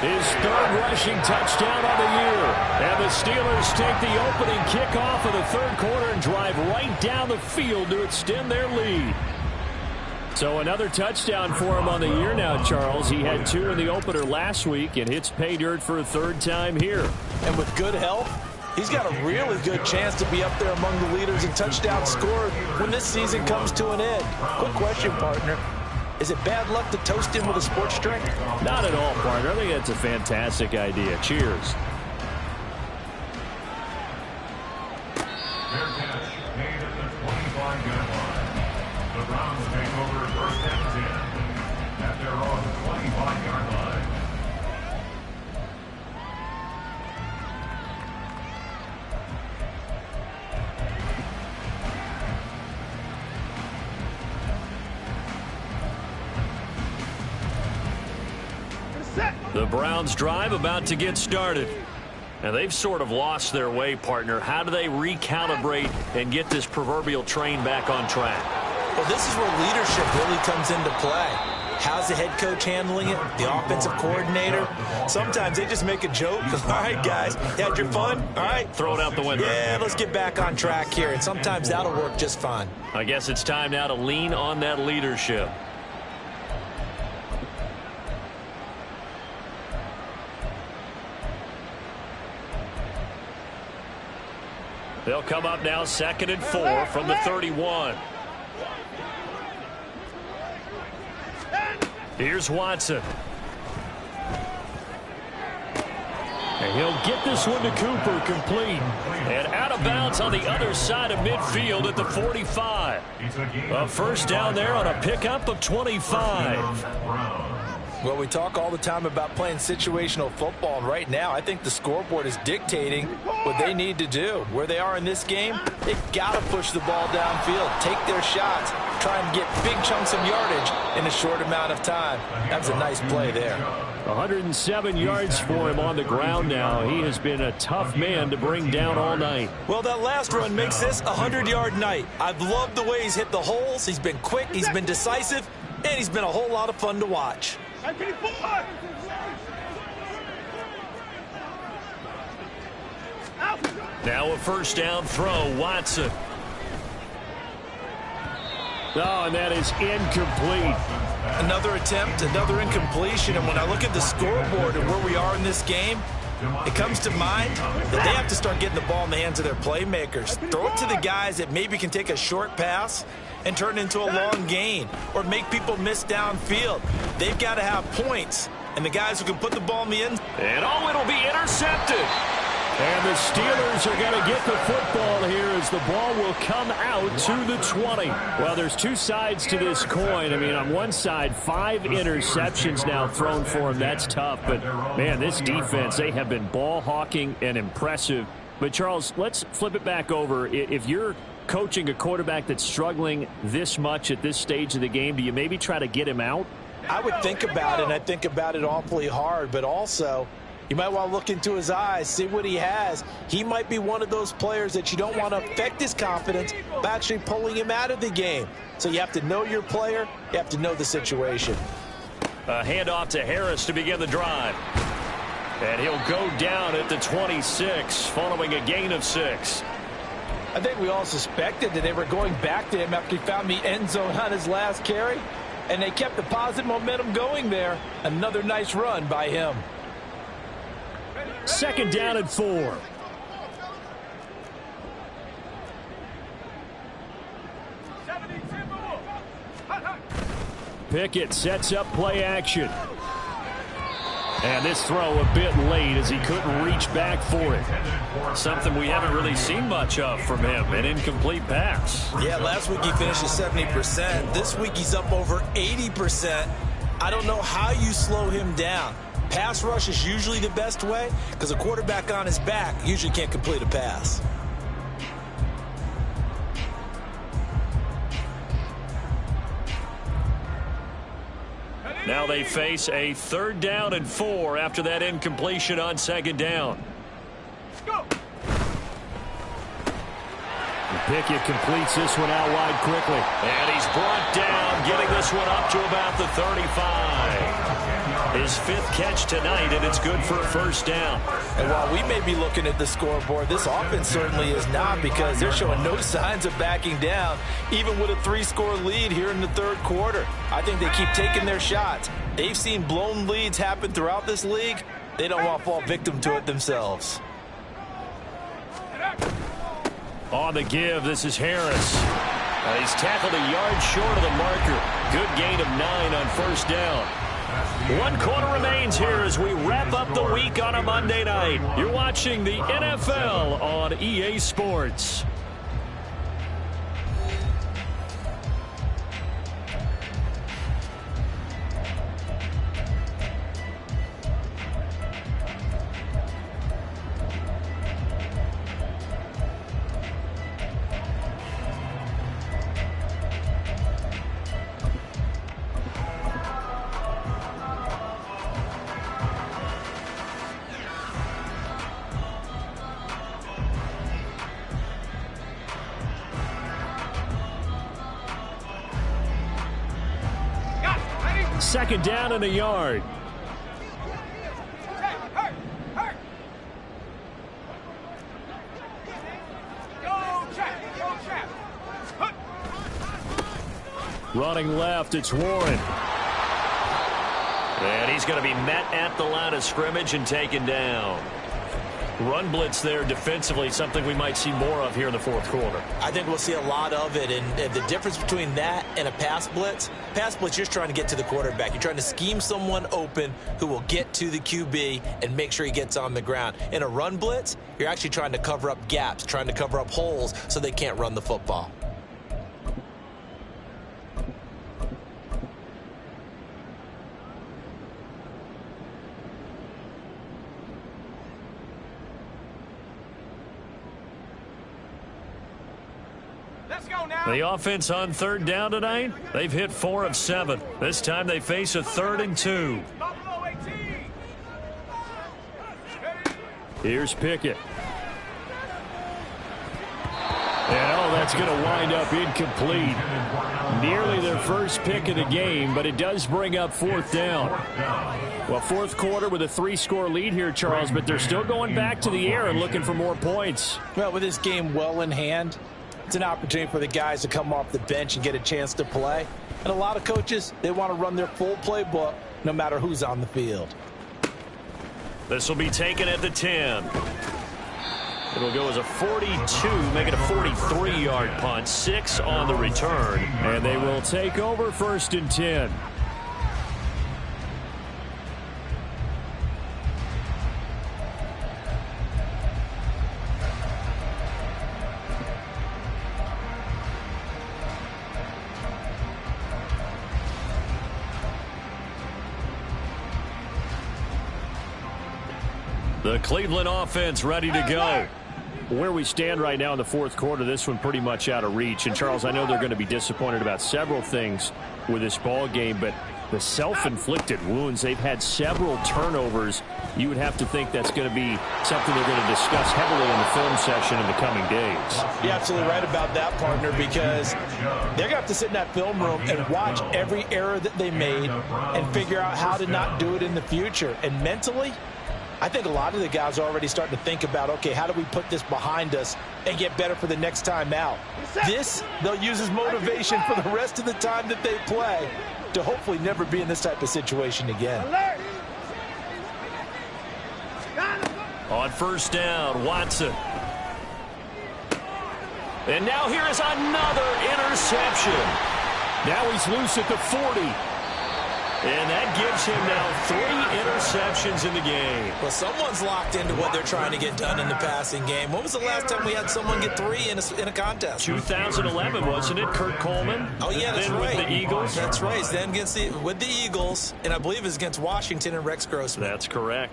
his third rushing touchdown on the year. And the Steelers take the opening kickoff of the third quarter and drive right down the field to extend their lead. So another touchdown for him on the year now, Charles. He had 2 in the opener last week and hits pay dirt for a third time here. And with good help, he's got a really good chance to be up there among the leaders in touchdowns scored when this season comes to an end. Quick question, partner. Is it bad luck to toast him with a sports drink? Not at all, partner. I think that's a fantastic idea. Cheers. Their catch made at the 25-yard line. The Browns take over first and 10 at their own 25-yard line. The Browns drive about to get started. And they've sort of lost their way, partner. How do they recalibrate and get this proverbial train back on track? Well, this is where leadership really comes into play. How's the head coach handling it? The offensive coordinator? Sometimes they just make a joke. All right, guys, you had your fun? All right. Throw it out the window. Yeah, let's get back on track here. And sometimes that'll work just fine. I guess it's time now to lean on that leadership. They'll come up now 2nd and 4 from the 31. Here's Watson. And he'll get this one to Cooper, complete. And out of bounds on the other side of midfield at the 45. A first down there on a pickup of 25. Well, we talk all the time about playing situational football, and right now I think the scoreboard is dictating what they need to do. Where they are in this game, they've got to push the ball downfield, take their shots, try and get big chunks of yardage in a short amount of time. That's a nice play there. 107 yards for him on the ground now. He has been a tough man to bring down all night. Well, that last run makes this a 100-yard night. I've loved the way he's hit the holes. He's been quick, he's been decisive, and he's been a whole lot of fun to watch. Now a first down throw, Watson. Oh, and that is incomplete. Another attempt, another incompletion, and when I look at the scoreboard and where we are in this game, it comes to mind that they have to start getting the ball in the hands of their playmakers. Throw it to the guys that maybe can take a short pass and turn it into a long gain or make people miss downfield. They've got to have points, and the guys who can put the ball in the end. And oh, it'll be intercepted. And the Steelers are going to get the football here as the ball will come out to the 20. Well, there's two sides to this coin. I mean, on one side, 5 interceptions now thrown for him. That's tough. But, man, this defense, they have been ball hawking and impressive. But, Charles, let's flip it back over. If you're coaching a quarterback that's struggling this much at this stage of the game, do you maybe try to get him out? I would think about it, and I think about it awfully hard. But also, you might want to look into his eyes, see what he has. He might be one of those players that you don't want to affect his confidence by actually pulling him out of the game. So you have to know your player. You have to know the situation. A handoff to Harris to begin the drive. And he'll go down at the 26, following a gain of 6. I think we all suspected that they were going back to him after he found the end zone on his last carry. And they kept the positive momentum going there. Another nice run by him. 2nd down and 4. Pickett sets up play action. And this throw a bit late as he couldn't reach back for it. Something we haven't really seen much of from him, an incomplete pass. Yeah, last week he finished at 70%. This week he's up over 80%. I don't know how you slow him down. Pass rush is usually the best way because a quarterback on his back usually can't complete a pass. Now they face a 3rd down and 4 after that incompletion on 2nd down. Go. Pickett completes this one out wide quickly. And he's brought down, getting this one up to about the 35. His 5th catch tonight, and it's good for a 1st down. And while we may be looking at the scoreboard, this offense certainly is not, because they're showing no signs of backing down, even with a 3-score lead here in the 3rd quarter. I think they keep taking their shots. They've seen blown leads happen throughout this league. They don't want to fall victim to it themselves. On the give, this is Harris. He's tackled a yard short of the marker. Good gain of 9 on 1st down. 1 quarter remains here as we wrap up the week on a Monday night. You're watching the NFL on EA Sports. Second down and a yard. Running left, it's Warren. And he's going to be met at the line of scrimmage and taken down. Run blitz there defensively, something we might see more of here in the 4th quarter. I think we'll see a lot of it, and the difference between that and a pass blitz, you're just trying to get to the quarterback. You're trying to scheme someone open who will get to the QB and make sure he gets on the ground. In a run blitz, you're actually trying to cover up gaps, trying to cover up holes so they can't run the football. The offense on 3rd down tonight, they've hit 4 of 7. This time they face a 3rd and 2. Here's Pickett. And that's going to wind up incomplete. Nearly their first pick of the game, but it does bring up 4th down. Well, 4th quarter with a 3-score lead here, Charles, but they're still going back to the air and looking for more points. Well, with this game well in hand, it's an opportunity for the guys to come off the bench and get a chance to play. And a lot of coaches, they want to run their full playbook no matter who's on the field. This will be taken at the 10. It'll go as a 42, make it a 43-yard punt. 6 on the return. And they will take over 1st and 10. The Cleveland offense ready to go. Where we stand right now in the 4th quarter, this one pretty much out of reach. And, Charles, I know they're going to be disappointed about several things with this ball game, but the self-inflicted wounds, they've had several turnovers. You would have to think that's going to be something they're going to discuss heavily in the film session in the coming days. You're absolutely right about that, partner, because they're going to have to sit in that film room and watch every error that they made and figure out how to not do it in the future. And mentally, I think a lot of the guys are already starting to think about, okay, how do we put this behind us and get better for the next time out? This, they'll use as motivation for the rest of the time that they play to hopefully never be in this type of situation again. On 1st down, Watson. And now here is another interception. Now he's loose at the 40. And that gives him now 3 interceptions in the game. Well, someone's locked into what they're trying to get done in the passing game. When was the last time we had someone get 3 in a contest? 2011, wasn't it? Kurt Coleman? Oh, yeah, that's then right. With the Eagles? That's right. Then with the Eagles, and I believe it's against Washington and Rex Grossman. That's correct.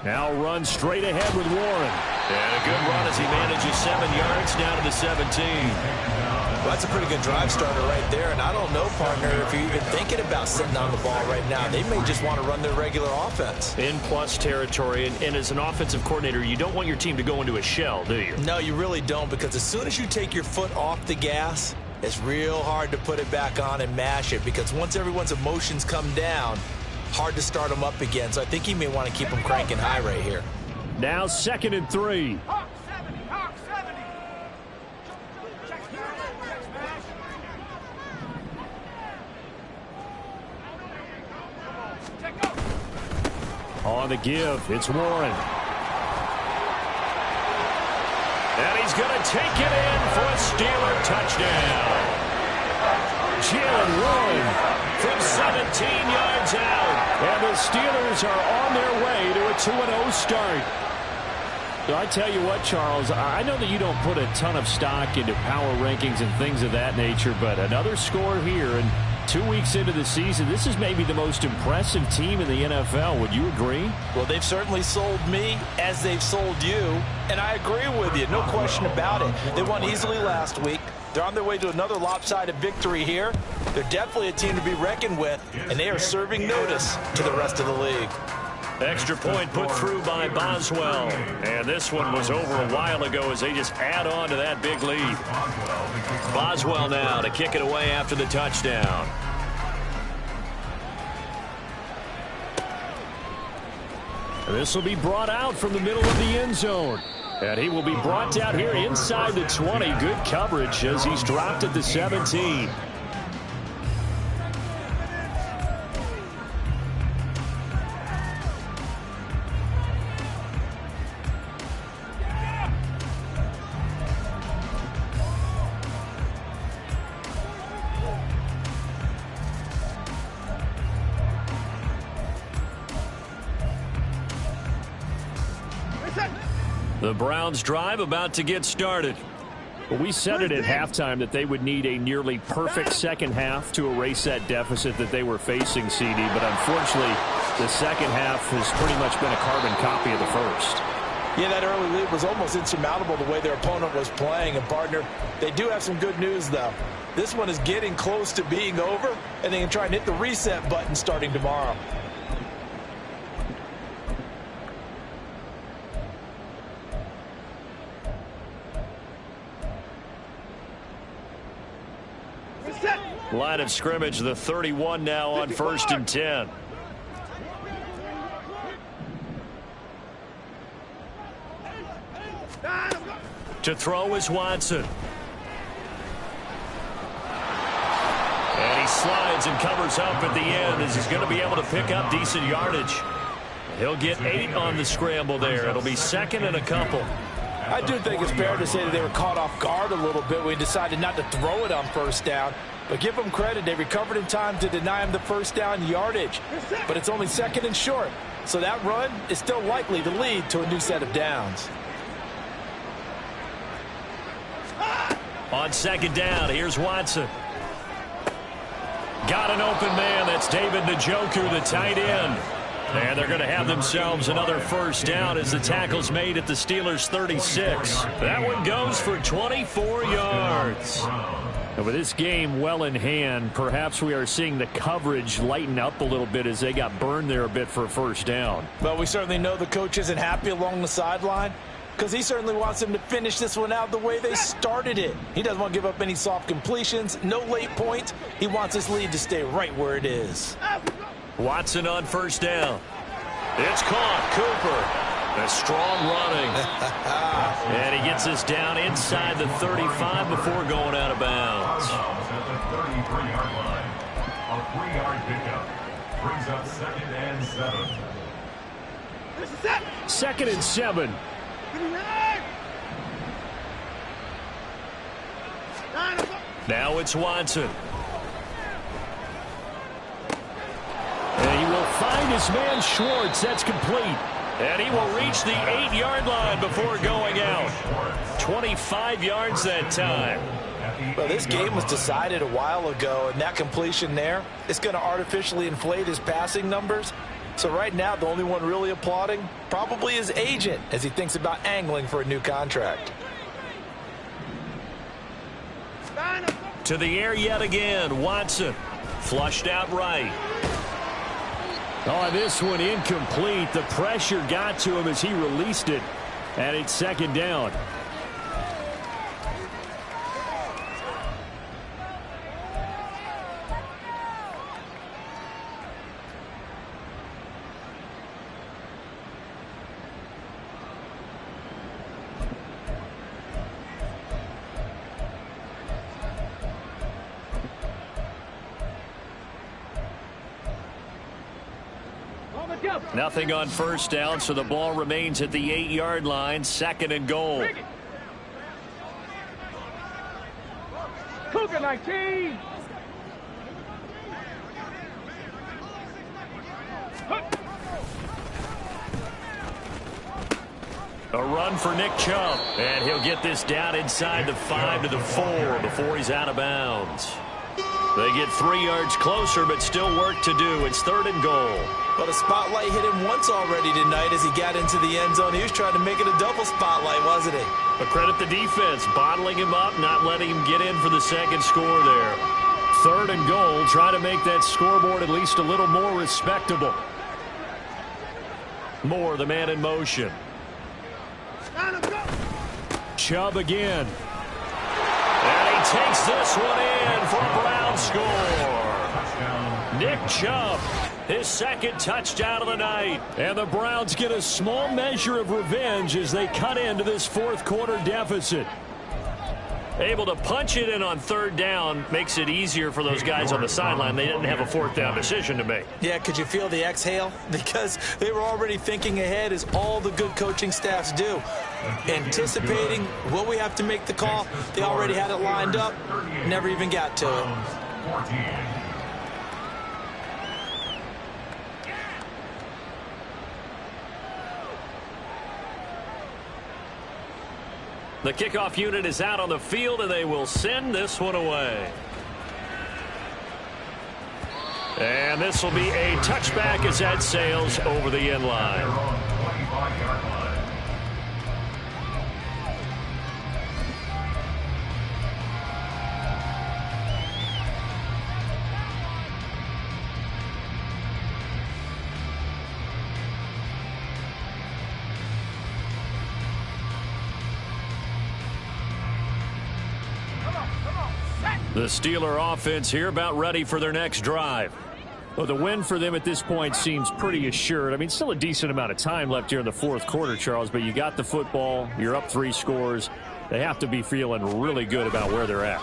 Now runs straight ahead with Warren. And a good run as he manages 7 yards down to the 17. Well, that's a pretty good drive starter right there. And I don't know, partner, if you're even thinking about sitting on the ball right now. They may just want to run their regular offense. In plus territory. And as an offensive coordinator, you don't want your team to go into a shell, do you? No, you really don't, because as soon as you take your foot off the gas, it's real hard to put it back on and mash it, because once everyone's emotions come down, hard to start them up again. So I think he may want to keep them cranking high right here. Now 2nd and 3. Hawk 70, Hawk 70. On the give, it's Warren. And he's going to take it in for a Steeler touchdown. Jalen Warren from 17 yards out. And the Steelers are on their way to a 2-0 start. So I tell you what, Charles, I know that you don't put a ton of stock into power rankings and things of that nature, but another score here, and 2 weeks into the season, this is maybe the most impressive team in the NFL. Would you agree? Well, they've certainly sold me as they've sold you, and I agree with you, no question about it. They won easily last week. They're on their way to another lopsided victory here. They're definitely a team to be reckoned with, and they are serving notice to the rest of the league. Extra point put through by Boswell. And this one was over a while ago as they just add on to that big lead. Boswell now to kick it away after the touchdown. This will be brought out from the middle of the end zone. And he will be brought down here inside the 20. Good coverage as he's dropped at the 17. The Browns drive about to get started. Well, we said it at halftime that they would need a nearly perfect second half to erase that deficit that they were facing, CD. But unfortunately, the second half has pretty much been a carbon copy of the first. Yeah, that early lead was almost insurmountable the way their opponent was playing. And, partner, they do have some good news, though. This one is getting close to being over, and they can try and hit the reset button starting tomorrow. Line of scrimmage, the 31 now on 1st and 10. To throw is Watson. And he slides and covers up at the end as he's going to be able to pick up decent yardage. He'll get 8 on the scramble there. It'll be 2nd and a couple. I do think it's fair to say that they were caught off guard a little bit when we decided not to throw it on first down. But give them credit. They recovered in time to deny him the first down yardage. But it's only 2nd and short. So that run is still likely to lead to a new set of downs. On 2nd down, here's Watson. Got an open man. That's David Njoku, the tight end. And they're going to have themselves another first down as the tackle's made at the Steelers' 36. That one goes for 24 yards. And with this game well in hand, perhaps we are seeing the coverage lighten up a little bit as they got burned there a bit for a first down. Well, we certainly know the coach isn't happy along the sideline because he certainly wants them to finish this one out the way they started it. He doesn't want to give up any soft completions, no late points. He wants his lead to stay right where it is. Watson on first down. It's caught. Cooper. A strong running. And he gets us down inside the 35 before going out of bounds. At the 33-yard line. A 3-yard pickup brings up 2nd and 7. 2nd and 7. Now it's Watson. And he will find his man Schwartz. That's complete. And he will reach the 8-yard line before going out. 25 yards that time. Well, this game was decided a while ago, and that completion there is going to artificially inflate his passing numbers. So right now, the only one really applauding probably his agent as he thinks about angling for a new contract. To the air yet again. Watson flushed out right. Oh, this one incomplete. The pressure got to him as he released it. And it's 2nd down. Nothing on 1st down, so the ball remains at the 8-yard line. 2nd and goal. Cougar 19. A run for Tnchuck, and he'll get this down inside the 5 to the 4 before he's out of bounds. They get 3 yards closer, but still work to do. It's 3rd and goal. Well, the spotlight hit him once already tonight as he got into the end zone. He was trying to make it a double spotlight, wasn't he? But credit the defense, bottling him up, not letting him get in for the 2nd score there. 3rd and goal, try to make that scoreboard at least a little more respectable. Moore, the man in motion. Chubb again. And he takes this one in for a Brown score. Tnchuck, his 2nd touchdown of the night. And the Browns get a small measure of revenge as they cut into this 4th quarter deficit. Able to punch it in on 3rd down makes it easier for those guys on the sideline. They didn't have a 4th down decision to make. Yeah, could you feel the exhale? Because they were already thinking ahead, as all the good coaching staffs do. Anticipating, will we have to make the call? They already had it lined up, never even got to it. The kickoff unit is out on the field, and they will send this one away. And this will be a touchback as that sails over the end line. The Steeler offense here about ready for their next drive. Well, the win for them at this point seems pretty assured. I mean, still a decent amount of time left here in the 4th quarter, Charles, but you got the football. You're up 3 scores. They have to be feeling really good about where they're at.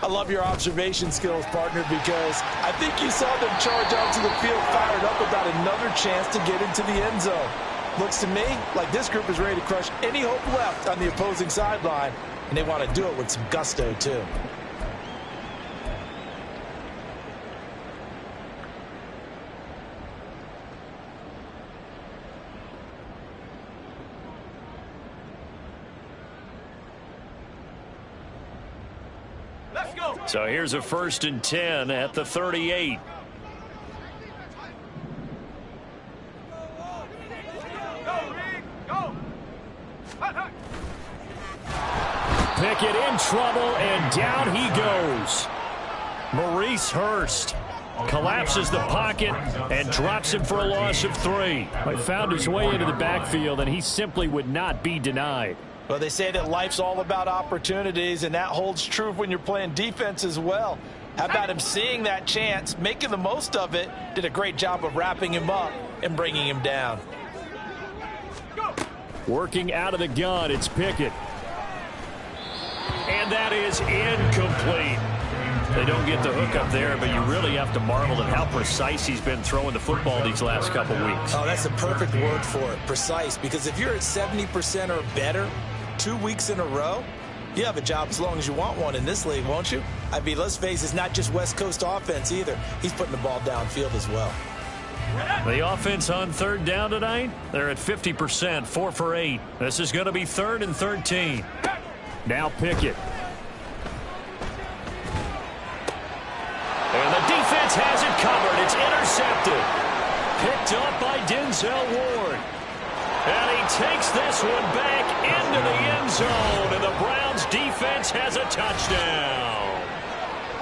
I love your observation skills, partner, because I think you saw them charge onto the field fired up about another chance to get into the end zone. Looks to me like this group is ready to crush any hope left on the opposing sideline, and they want to do it with some gusto, too. So here's a 1st and 10 at the 38. Pickett in trouble, and down he goes. Maurice Hurst collapses the pocket and drops him for a loss of 3. He found his way into the backfield, and he simply would not be denied. Well, they say that life's all about opportunities, and that holds true when you're playing defense as well. How about him seeing that chance, making the most of it, did a great job of wrapping him up and bringing him down. Working out of the gun, it's Pickett. And that is incomplete. They don't get the hook up there, but you really have to marvel at how precise he's been throwing the football these last couple weeks. Oh, that's a perfect word for it, precise, because if you're at 70% or better 2 weeks in a row, you have a job as long as you want one in this league, won't you? I mean, let's face it, it's not just West Coast offense either. He's putting the ball downfield as well. The offense on third down tonight, they're at 50%, 4 for 8. This is going to be 3rd and 13. Now Pickett. And the defense has it covered. It's intercepted. Picked up by Denzel Ward. And he takes this one back into the end zone. And the Browns defense has a touchdown.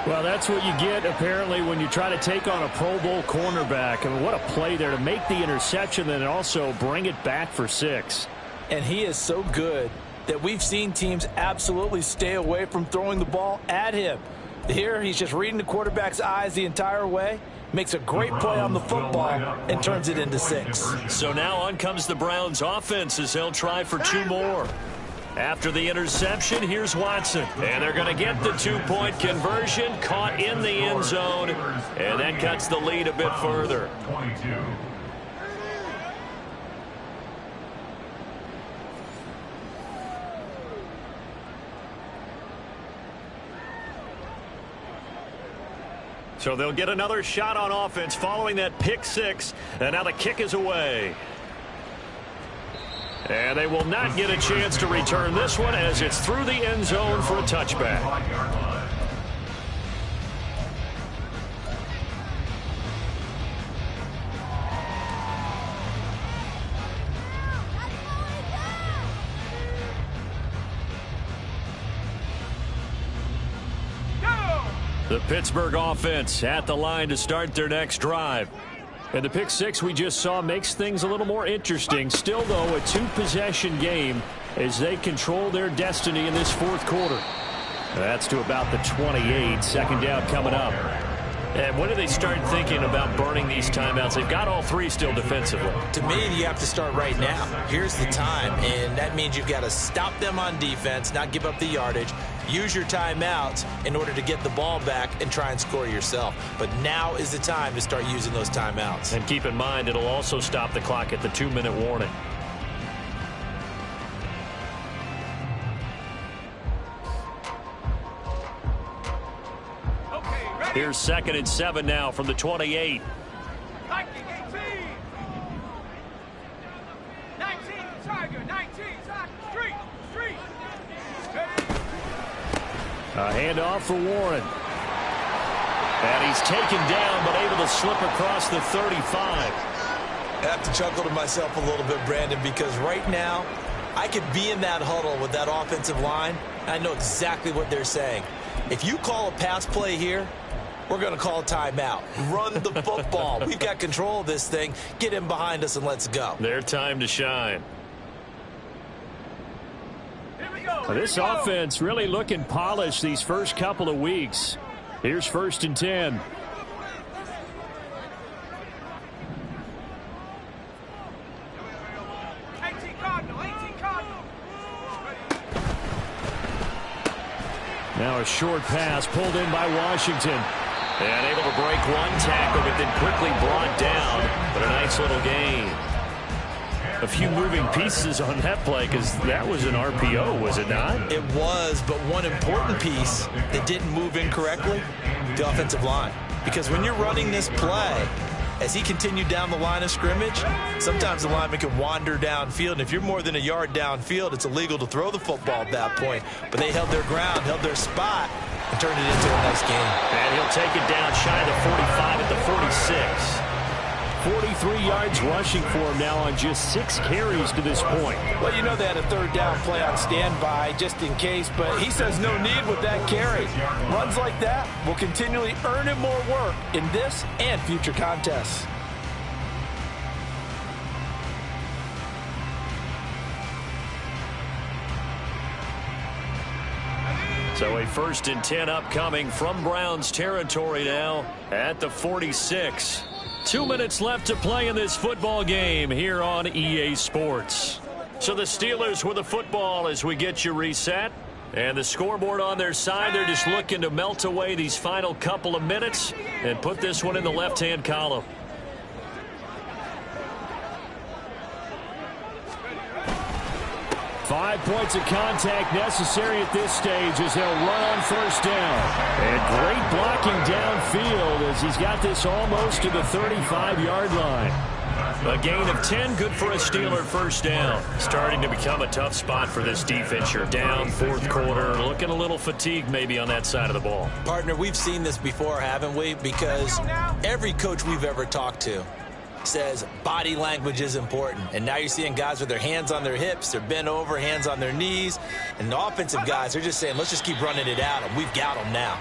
Well, that's what you get, apparently, when you try to take on a Pro Bowl cornerback. I mean, what a play there to make the interception and also bring it back for 6. And he is so good that we've seen teams absolutely stay away from throwing the ball at him. Here, he's just reading the quarterback's eyes the entire way, makes a great play on the football, and turns it into 6. So now on comes the Browns offense as they'll try for 2 more. After the interception, here's Watson. And they're going to get the 2-point conversion, caught in the end zone, and that cuts the lead a bit further. 22. So they'll get another shot on offense following that pick 6. And now the kick is away. And they will not get a chance to return this one as it's through the end zone for a touchback. The Pittsburgh offense at the line to start their next drive. And the pick 6 we just saw makes things a little more interesting. Still, though, a 2-possession game as they control their destiny in this 4th quarter. That's to about the 28. Second down coming up. And when do they start thinking about burning these timeouts? They've got all 3 still defensively. To me, you have to start right now. Here's the time, and that means you've got to stop them on defense, not give up the yardage, use your timeouts in order to get the ball back and try and score yourself. But now is the time to start using those timeouts. And keep in mind, it'll also stop the clock at the 2-minute warning. Here's 2nd and 7 now from the 28. 19, Tiger, 19, street. A handoff for Warren. And he's taken down but able to slip across the 35. I have to chuckle to myself a little bit, Brandon, because right now I could be in that huddle with that offensive line. I know exactly what they're saying. If you call a pass play here, we're going to call a timeout. Run the football. We've got control of this thing. Get him behind us and let's go. Their time to shine. This offense really looking polished these first couple of weeks. Here's 1st and 10. Now a short pass pulled in by Washington. And able to break one tackle, but then quickly brought down. But a nice little gain. A few moving pieces on that play because that was an RPO, was it not? It was, but one important piece that didn't move incorrectly, the offensive line. Because when you're running this play, as he continued down the line of scrimmage, sometimes the lineman can wander downfield. And if you're more than a yard downfield, it's illegal to throw the football at that point. But they held their ground, held their spot, and turned it into a nice game. And he'll take it down shy of the 45 at the 46. 43 yards rushing for him now on just 6 carries to this point. Well, you know they had a 3rd down play on standby just in case, but he says no need with that carry. Runs like that will continually earn him more work in this and future contests. So a 1st and 10 upcoming from Browns territory now at the 46. 2 minutes left to play in this football game here on EA Sports. So the Steelers with the football as we get you reset. And the scoreboard on their side, they're just looking to melt away these final couple of minutes and put this one in the left-hand column. Five points of contact necessary at this stage as they'll run on first down. And great blocking downfield as he's got this almost to the 35-yard line. A gain of 10, good for a Steeler first down. Starting to become a tough spot for this defense. You're down fourth quarter, looking a little fatigued maybe on that side of the ball. Partner, we've seen this before, haven't we? Because every coach we've ever talked to says body language is important. And now you're seeing guys with their hands on their hips, they're bent over, hands on their knees. And the offensive guys are just saying, let's just keep running it out, and we've got them now.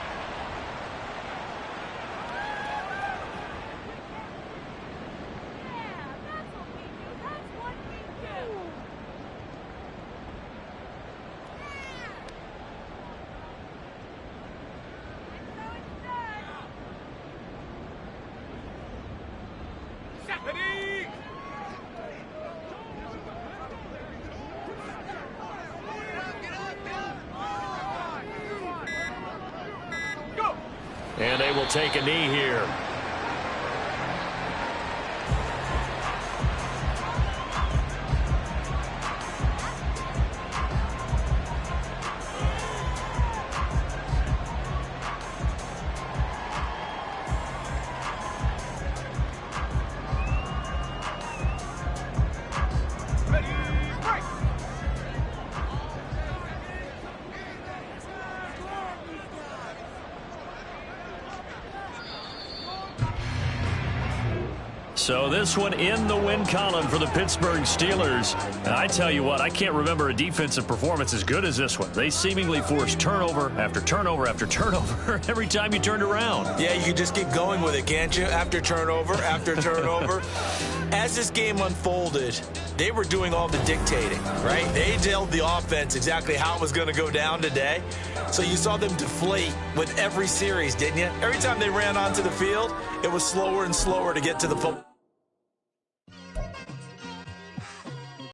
And they will take a knee here. So this one in the win column for the Pittsburgh Steelers. And I tell you what, I can't remember a defensive performance as good as this one. They seemingly forced turnover after turnover after turnover every time you turned around. Yeah, you can just keep going with it, can't you? After turnover, after turnover. As this game unfolded, they were doing all the dictating, right? They told the offense exactly how it was going to go down today. So you saw them deflate with every series, didn't you? Every time they ran onto the field, it was slower and slower to get to the football.